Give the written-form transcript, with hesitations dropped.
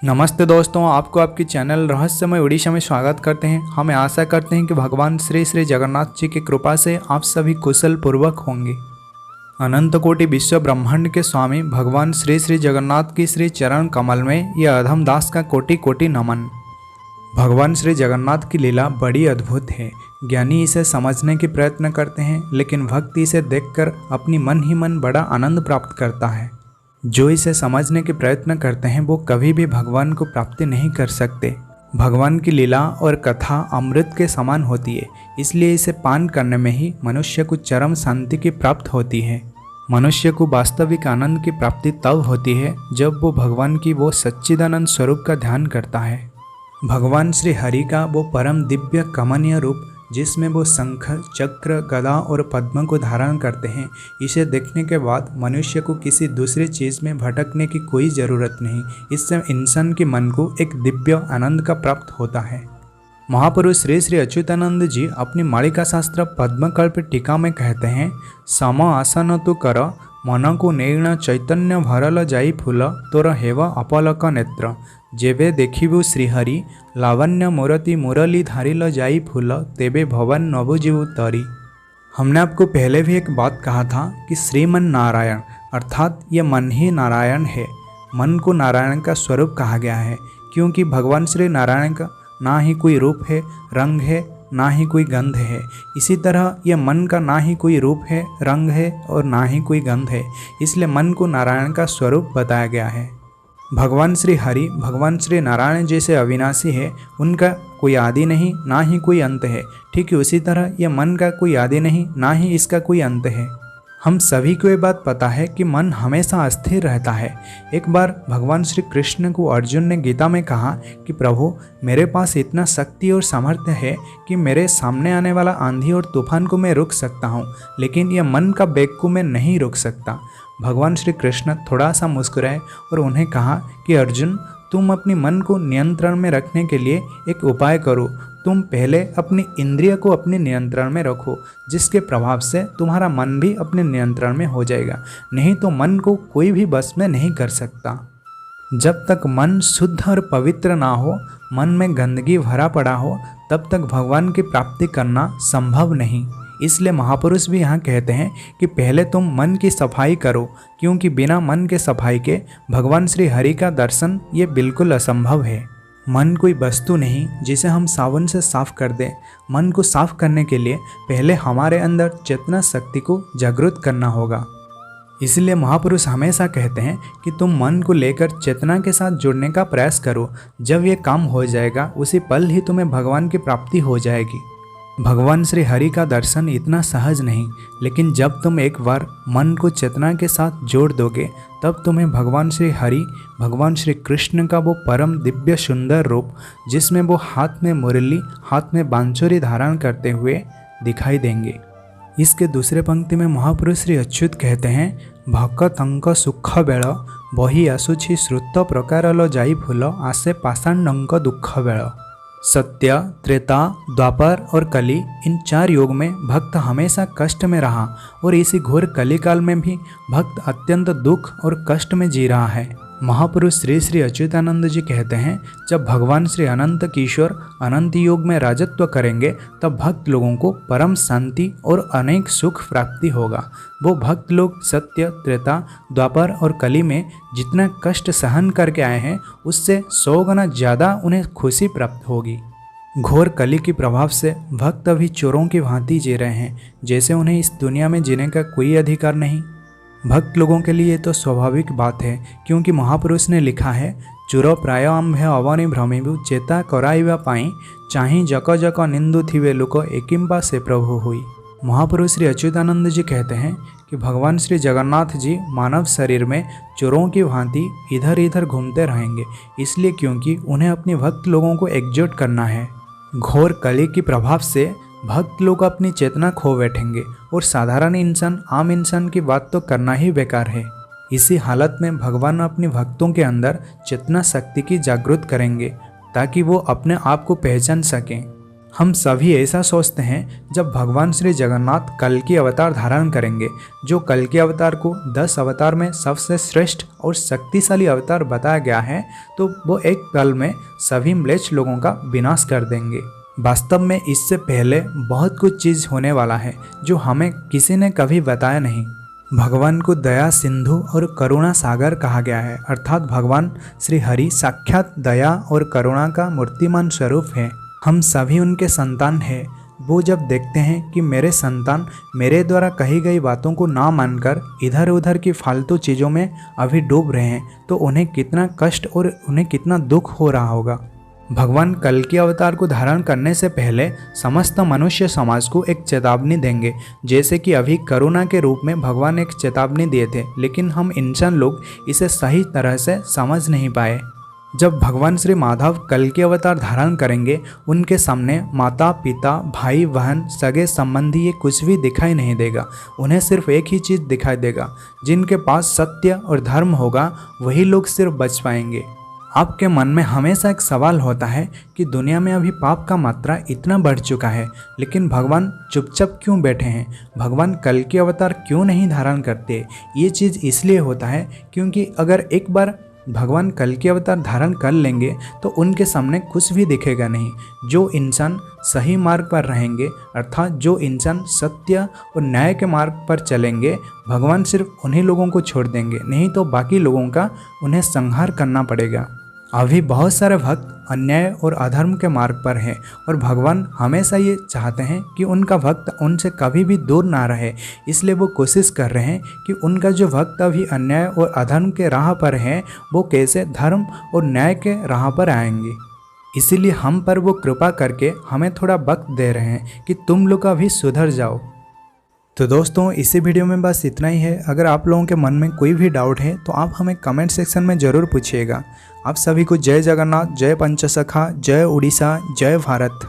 नमस्ते दोस्तों, आपको आपकी चैनल रहस्यमय उड़ीसा में स्वागत करते हैं। हमें आशा करते हैं कि भगवान श्री श्री जगन्नाथ जी की कृपा से आप सभी कुशल पूर्वक होंगे। अनंत कोटि विश्व ब्रह्मांड के स्वामी भगवान श्री श्री जगन्नाथ की श्री चरण कमल में यह अधम दास का कोटि कोटि नमन। भगवान श्री जगन्नाथ की लीला बड़ी अद्भुत है। ज्ञानी इसे समझने की प्रयत्न करते हैं, लेकिन भक्त इसे देखकर अपनी मन ही मन बड़ा आनंद प्राप्त करता है। जो इसे समझने के प्रयत्न करते हैं वो कभी भी भगवान को प्राप्ति नहीं कर सकते। भगवान की लीला और कथा अमृत के समान होती है, इसलिए इसे पान करने में ही मनुष्य को चरम शांति की प्राप्त होती है। मनुष्य को वास्तविक आनंद की प्राप्ति तब होती है जब वो भगवान की वो सच्चिदानंद स्वरूप का ध्यान करता है। भगवान श्री हरि का वो परम दिव्य कमनीय रूप जिसमें वो शंख, चक्र, गदा और पद्म को धारण करते हैं, इसे देखने के बाद मनुष्य को किसी दूसरी चीज़ में भटकने की कोई ज़रूरत नहीं। इससे इंसान के मन को एक दिव्य आनंद का प्राप्त होता है। महापुरुष श्री श्री अच्युतानंद जी अपनी मालिका शास्त्र पद्मकल्प टीका में कहते हैं, सम आसन तु कर मन को नैण चैतन्य भरल जाई फूल तोर हेव अपलक नेत्र जेबे देखिबु श्रीहरि लावण्य मूर्ति मुरली धारिल जाई फूल तेबे भवन नवजीव तरी। हमने आपको पहले भी एक बात कहा था कि श्रीमन नारायण अर्थात ये मन ही नारायण है। मन को नारायण का स्वरूप कहा गया है, क्योंकि भगवान श्री नारायण का ना ही कोई रूप है, रंग है, ना ही कोई गंध है। इसी तरह यह मन का ना ही कोई रूप है, रंग है और ना ही कोई गंध है, इसलिए मन को नारायण का स्वरूप बताया गया है। भगवान श्री हरि भगवान श्री नारायण जैसे अविनाशी है, उनका कोई आदि नहीं ना ही कोई अंत है। ठीक उसी तरह यह मन का कोई आदि नहीं ना ही इसका कोई अंत है। हम सभी को ये बात पता है कि मन हमेशा अस्थिर रहता है। एक बार भगवान श्री कृष्ण को अर्जुन ने गीता में कहा कि प्रभु, मेरे पास इतना शक्ति और सामर्थ्य है कि मेरे सामने आने वाला आंधी और तूफान को मैं रोक सकता हूँ, लेकिन यह मन का वेग को मैं नहीं रोक सकता। भगवान श्री कृष्ण थोड़ा सा मुस्कुराए और उन्हें कहा कि अर्जुन, तुम अपनी मन को नियंत्रण में रखने के लिए एक उपाय करो। तुम पहले अपनी इंद्रिय को अपने नियंत्रण में रखो, जिसके प्रभाव से तुम्हारा मन भी अपने नियंत्रण में हो जाएगा। नहीं तो मन को कोई भी बस में नहीं कर सकता। जब तक मन शुद्ध और पवित्र ना हो, मन में गंदगी भरा पड़ा हो, तब तक भगवान की प्राप्ति करना संभव नहीं। इसलिए महापुरुष भी यहाँ कहते हैं कि पहले तुम मन की सफाई करो, क्योंकि बिना मन के सफाई के भगवान श्री हरि का दर्शन ये बिल्कुल असंभव है। मन कोई वस्तु नहीं जिसे हम साबुन से साफ कर दें। मन को साफ करने के लिए पहले हमारे अंदर चेतना शक्ति को जागृत करना होगा। इसलिए महापुरुष हमेशा कहते हैं कि तुम मन को लेकर चेतना के साथ जुड़ने का प्रयास करो। जब ये काम हो जाएगा, उसी पल ही तुम्हें भगवान की प्राप्ति हो जाएगी। भगवान श्री हरि का दर्शन इतना सहज नहीं, लेकिन जब तुम एक बार मन को चेतना के साथ जोड़ दोगे, तब तुम्हें भगवान श्री हरि भगवान श्री कृष्ण का वो परम दिव्य सुंदर रूप, जिसमें वो हाथ में मुरली हाथ में बांसुरी धारण करते हुए दिखाई देंगे। इसके दूसरे पंक्ति में महापुरुष श्री अच्युत कहते हैं, भक्त अंक सुख बेल बही आसुछि श्रुत प्रकारल जाई फूल आसे पाषांडंक दुख बेल। सत्य, त्रेता, द्वापर और कली, इन 4 युग में भक्त हमेशा कष्ट में रहा और इसी घोर कलिकाल में भी भक्त अत्यंत दुख और कष्ट में जी रहा है। महापुरुष श्री श्री अच्युतानंद जी कहते हैं, जब भगवान श्री अनंत किशोर अनंत युग में राजत्व करेंगे, तब भक्त लोगों को परम शांति और अनेक सुख प्राप्ति होगा। वो भक्त लोग सत्य, त्रेता, द्वापर और कली में जितना कष्ट सहन करके आए हैं, उससे 100 गुना ज़्यादा उन्हें खुशी प्राप्त होगी। घोर कली के प्रभाव से भक्त अभी चोरों की भांति जी रहे हैं, जैसे उन्हें इस दुनिया में जीने का कोई अधिकार नहीं। भक्त लोगों के लिए तो स्वाभाविक बात है, क्योंकि महापुरुष ने लिखा है, चुर प्राय आम्भे अवनि भ्रमिबु चेता कराइबा पाई चाही जक जक निंदु थिवे लोक एकिम्बा से प्रभु हुई। महापुरुष श्री अच्युतानंद जी कहते हैं कि भगवान श्री जगन्नाथ जी मानव शरीर में चोरों की भांति इधर इधर घूमते रहेंगे, इसलिए क्योंकि उन्हें अपने भक्त लोगों को एकजुट करना है। घोर कली के प्रभाव से भक्त लोग अपनी चेतना खो बैठेंगे और साधारण इंसान आम इंसान की बात तो करना ही बेकार है। इसी हालत में भगवान अपने भक्तों के अंदर चेतना शक्ति की जागृत करेंगे, ताकि वो अपने आप को पहचान सकें। हम सभी ऐसा सोचते हैं जब भगवान श्री जगन्नाथ कल्कि अवतार धारण करेंगे, जो कल्कि अवतार को 10 अवतार में सबसे श्रेष्ठ और शक्तिशाली अवतार बताया गया है, तो वो एक पल में सभी म्लेच्छ लोगों का विनाश कर देंगे। वास्तव में इससे पहले बहुत कुछ चीज़ होने वाला है जो हमें किसी ने कभी बताया नहीं। भगवान को दया सिंधु और करुणा सागर कहा गया है, अर्थात भगवान श्री हरि साक्षात दया और करुणा का मूर्तिमान स्वरूप है। हम सभी उनके संतान हैं। वो जब देखते हैं कि मेरे संतान मेरे द्वारा कही गई बातों को ना मानकर इधर उधर की फालतू चीज़ों में अभी डूब रहे हैं, तो उन्हें कितना कष्ट और उन्हें कितना दुख हो रहा होगा। भगवान कल्कि अवतार को धारण करने से पहले समस्त मनुष्य समाज को एक चेतावनी देंगे, जैसे कि अभी करुणा के रूप में भगवान एक चेतावनी दिए थे, लेकिन हम इंसान लोग इसे सही तरह से समझ नहीं पाए। जब भगवान श्री माधव कल्कि अवतार धारण करेंगे, उनके सामने माता पिता भाई बहन सगे संबंधी ये कुछ भी दिखाई नहीं देगा। उन्हें सिर्फ एक ही चीज़ दिखाई देगा, जिनके पास सत्य और धर्म होगा वही लोग सिर्फ बच पाएंगे। आपके मन में हमेशा एक सवाल होता है कि दुनिया में अभी पाप का मात्रा इतना बढ़ चुका है, लेकिन भगवान चुपचाप क्यों बैठे हैं? भगवान कल्कि अवतार क्यों नहीं धारण करते? ये चीज़ इसलिए होता है क्योंकि अगर एक बार भगवान कल्कि अवतार धारण कर लेंगे तो उनके सामने कुछ भी दिखेगा नहीं। जो इंसान सही मार्ग पर रहेंगे, अर्थात जो इंसान सत्य और न्याय के मार्ग पर चलेंगे, भगवान सिर्फ उन्हीं लोगों को छोड़ देंगे, नहीं तो बाकी लोगों का उन्हें संहार करना पड़ेगा। अभी बहुत सारे भक्त अन्याय और अधर्म के मार्ग पर हैं और भगवान हमेशा ये चाहते हैं कि उनका भक्त उनसे कभी भी दूर ना रहे। इसलिए वो कोशिश कर रहे हैं कि उनका जो भक्त अभी अन्याय और अधर्म के राह पर हैं, वो कैसे धर्म और न्याय के राह पर आएंगे। इसीलिए हम पर वो कृपा करके हमें थोड़ा वक्त दे रहे हैं कि तुम लोग अभी सुधर जाओ। तो दोस्तों, इसी वीडियो में बस इतना ही है। अगर आप लोगों के मन में कोई भी डाउट है तो आप हमें कमेंट सेक्शन में ज़रूर पूछिएगा। आप सभी को जय जगन्नाथ, जय पंचसखा, जय उड़ीसा, जय भारत।